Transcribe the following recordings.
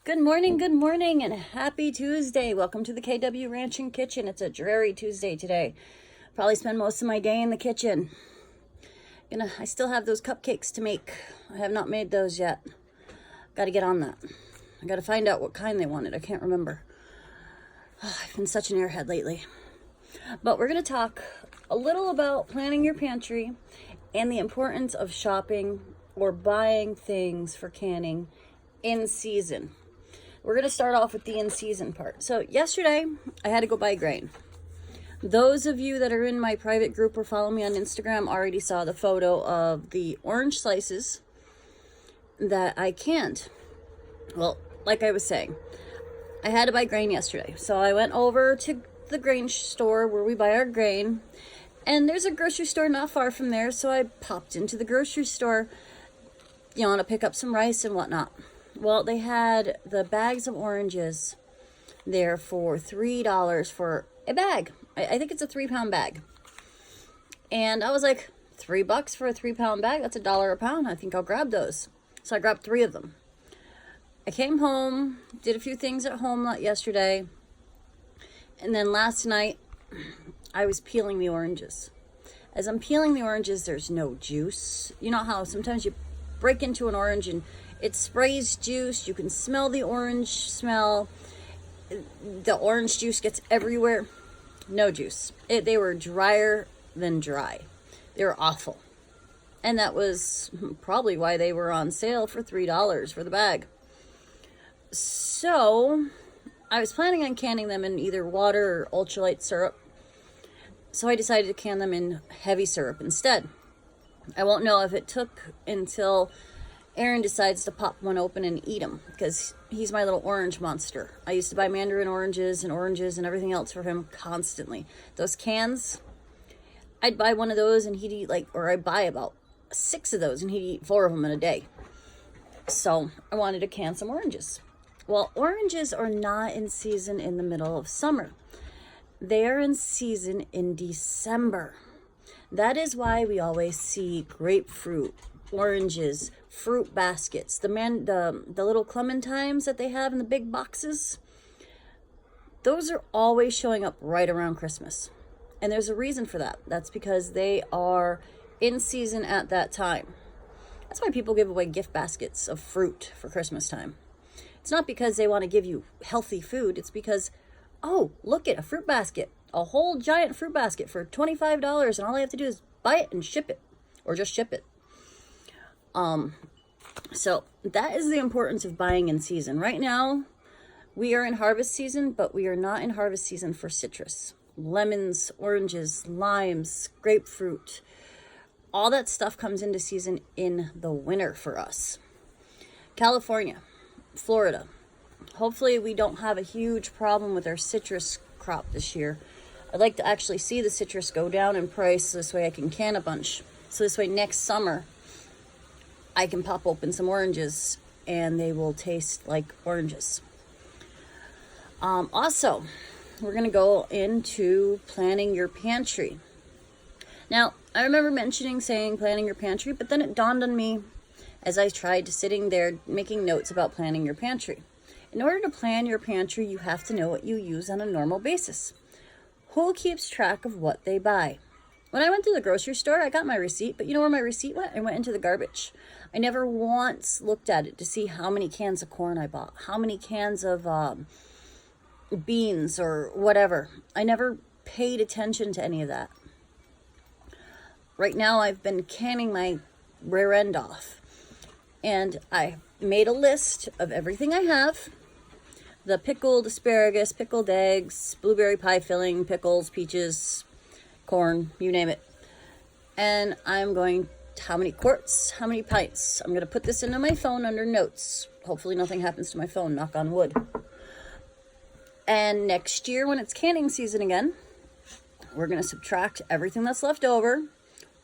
Good morning, and happy Tuesday. Welcome to the KW Ranch and Kitchen. It's a dreary Tuesday today. Probably spend most of my day in the kitchen. I still have those cupcakes to make. I have not made those yet. Got to get on that. I got to find out what kind they wanted. I can't remember. I've been such an airhead lately. But we're going to talk a little about planning your pantry and the importance of shopping or buying things for canning in season. We're going to start off with the in-season part. So yesterday, I had to go buy grain. Those of you that are in my private group or follow me on Instagram already saw the photo of the orange slices that I canned. Well, like I was saying, I had to buy grain yesterday. So I went over to the grain store where we buy our grain. And there's a grocery store not far from there. So I popped into the grocery store, to pick up some rice and whatnot. Well, they had the bags of oranges there for $3 for a bag. I think it's a 3-pound bag. And I was like, $3 for a 3-pound bag? That's $1 a pound. I think I'll grab those. So I grabbed 3 of them. I came home, did a few things at home yesterday. And then last night, I was peeling the oranges. As I'm peeling the oranges, there's no juice. You know how sometimes you break into an orange and it sprays juice. You can smell the orange smell. The orange juice gets everywhere. No juice. They were drier than dry. They were awful. And that was probably why they were on sale for $3 for the bag. So I was planning on canning them in either water or ultralight syrup. So I decided to can them in heavy syrup instead. I won't know if it took until Aaron decides to pop one open and eat them because he's my little orange monster. I used to buy mandarin oranges and everything else for him constantly. Those cans, I'd buy one of those and he'd eat I'd buy about 6 of those and he'd eat 4 of them in a day. So I wanted to can some oranges. Well, oranges are not in season in the middle of summer. They are in season in December. That is why we always see grapefruit, oranges, fruit baskets, the little clementines that they have in the big boxes. Those are always showing up right around Christmas. And there's a reason for that. That's because they are in season at that time. That's why people give away gift baskets of fruit for Christmas time. It's not because they want to give you healthy food. It's because, oh, look at a fruit basket. A whole giant fruit basket for $25, and all I have to do is buy it and ship it. Or just ship it. So that is the importance of buying in season. Right now, we are in harvest season, but we are not in harvest season for citrus. Lemons, oranges, limes, grapefruit, all that stuff comes into season in the winter for us. California, Florida. Hopefully we don't have a huge problem with our citrus crop this year. I'd like to actually see the citrus go down in price so this way I can can a bunch. So this way next summer, I can pop open some oranges and they will taste like oranges. Also, we're going to go into planning your pantry. Now, I remember saying planning your pantry, but then it dawned on me as I tried sitting there making notes about planning your pantry. In order to plan your pantry, you have to know what you use on a normal basis. Who keeps track of what they buy? When I went to the grocery store, I got my receipt, but you know where my receipt went? It went into the garbage. I never once looked at it to see how many cans of corn I bought, how many cans of beans or whatever. I never paid attention to any of that. Right now, I've been canning my rear end off. And I made a list of everything I have. The pickled asparagus, pickled eggs, blueberry pie filling, pickles, peaches, corn, you name it. And I'm going, how many quarts, how many pints? I'm going to put this into my phone under notes. Hopefully nothing happens to my phone, knock on wood. And next year when it's canning season again, we're going to subtract everything that's left over,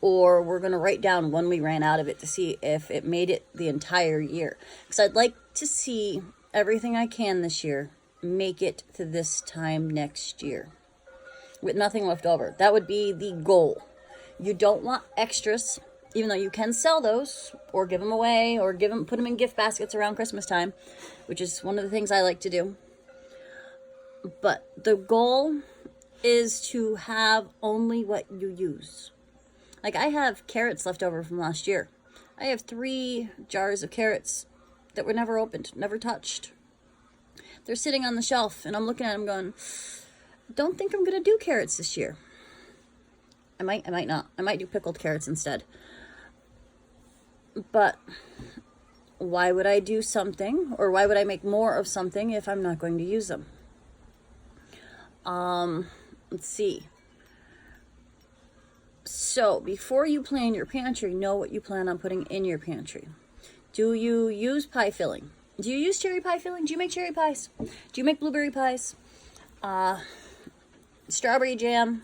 or we're going to write down when we ran out of it to see if it made it the entire year. Because I'd like to see everything I can this year make it to this time next year with nothing left over. That would be the goal. You don't want extras. even though you can sell those or give them away or put them in gift baskets around Christmas time, which is one of the things I like to do. But the goal is to have only what you use. Like, I have carrots left over from last year. I have 3 jars of carrots that were never opened, never touched. They're sitting on the shelf, and I'm looking at them going, don't think I'm going to do carrots this year. I might not. I might do pickled carrots instead. But why would I do something, or why would I make more of something if I'm not going to use them? Let's see. So before you plan your pantry, know what you plan on putting in your pantry. Do you use pie filling? Do you use cherry pie filling? Do you make cherry pies? Do you make blueberry pies? Strawberry jam?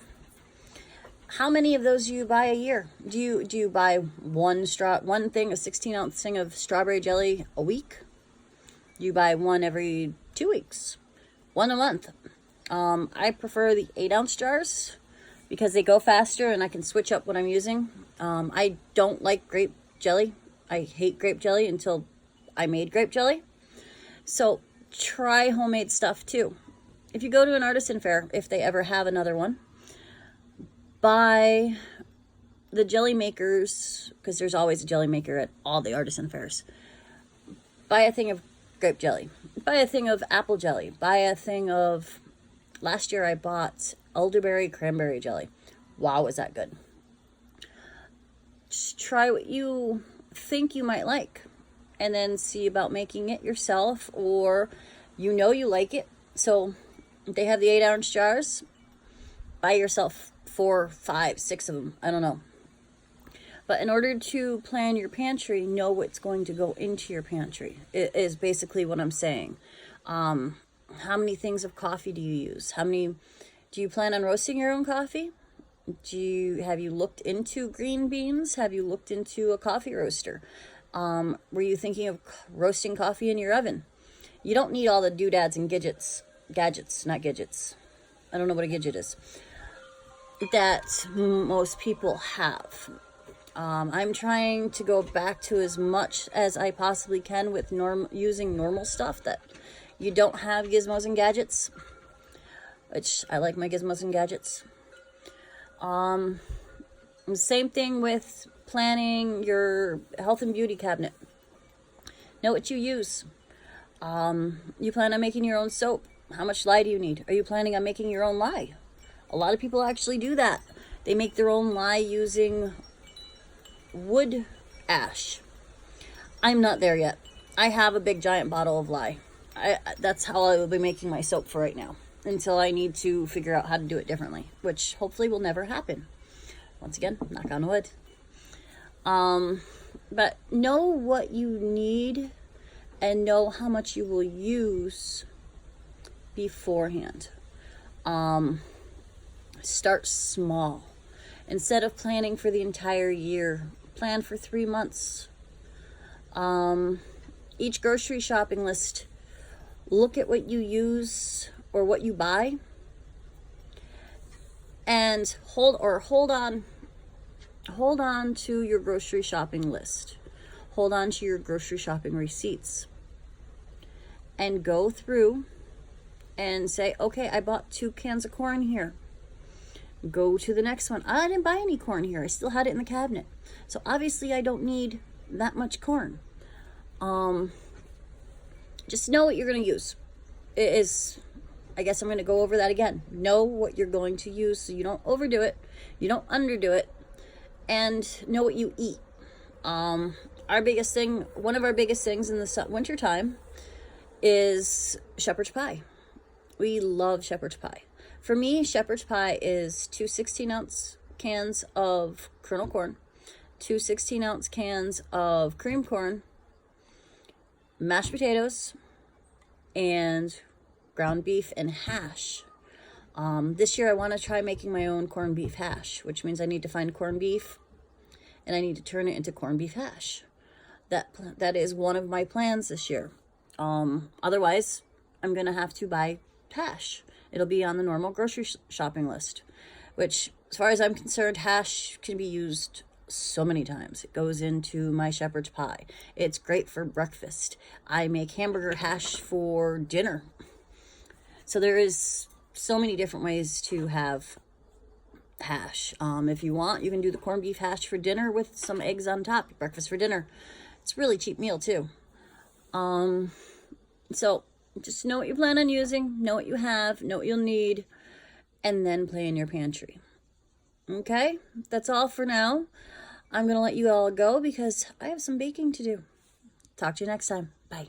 How many of those do you buy a year? Do you buy one thing, a 16-ounce thing of strawberry jelly a week? Do you buy one every 2 weeks? One a month? I prefer the 8-ounce jars because they go faster and I can switch up what I'm using. I don't like grape jelly. I hate grape jelly until I made grape jelly. So try homemade stuff too. If you go to an artisan fair, if they ever have another one, buy the jelly makers, because there's always a jelly maker at all the artisan fairs. Buy a thing of grape jelly. Buy a thing of apple jelly. Buy a thing of... Last year I bought elderberry cranberry jelly. Wow, is that good. Just try what you think you might like and then see about making it yourself, or you like it. So they have the 8-ounce jars. Buy yourself 4, 5, 6 of them. I don't know. But in order to plan your pantry, know what's going to go into your pantry. It is basically what I'm saying. How many things of coffee do you use? Do you plan on roasting your own coffee? Have you looked into green beans? Have you looked into a coffee roaster? Were you thinking of roasting coffee in your oven? You don't need all the doodads and gadgets, not gadgets. I don't know what a gadget is. That most people have. I'm trying to go back to as much as I possibly can with using normal stuff that you don't have gizmos and gadgets, which I like my gizmos and gadgets. Same thing with planning your health and beauty cabinet. Know what you use. You plan on making your own soap. How much lye do you need? Are you planning on making your own lye? A lot of people actually do that. They make their own lye using wood ash. I'm not there yet. I have a big giant bottle of lye. That's how I will be making my soap for right now, until I need to figure out how to do it differently, which hopefully will never happen. Once again, knock on wood. But know what you need and know how much you will use beforehand. Start small. Instead of planning for the entire year, plan for 3 months. Each grocery shopping list, look at what you use or what you buy, and hold on to your grocery shopping list. Hold on to your grocery shopping receipts and go through and say, okay, I bought 2 cans of corn here. Go to the next one. I didn't buy any corn here. I still had it in the cabinet. So obviously I don't need that much corn. Just know what you're going to use. I guess I'm going to go over that again. Know what you're going to use so you don't overdo it, you don't underdo it, and know what you eat. One of our biggest things in the winter time is shepherd's pie. We love shepherd's pie. For me, shepherd's pie is 2 16-ounce cans of kernel corn, 2 16-ounce cans of cream corn, mashed potatoes, and ground beef and hash. This year I want to try making my own corned beef hash, which means I need to find corned beef and I need to turn it into corned beef hash. That is one of my plans this year. Otherwise, I'm going to have to buy hash. It'll be on the normal grocery shopping list, which, as far as I'm concerned, hash can be used so many times. It goes into my shepherd's pie. It's great for breakfast. I make hamburger hash for dinner. So there is so many different ways to have hash. If you want, you can do the corned beef hash for dinner with some eggs on top. Breakfast for dinner. It's a really cheap meal too. So just know what you plan on using, know what you have, know what you'll need, and then play in your pantry. Okay, that's all for now. I'm going to let you all go because I have some baking to do. Talk to you next time. Bye.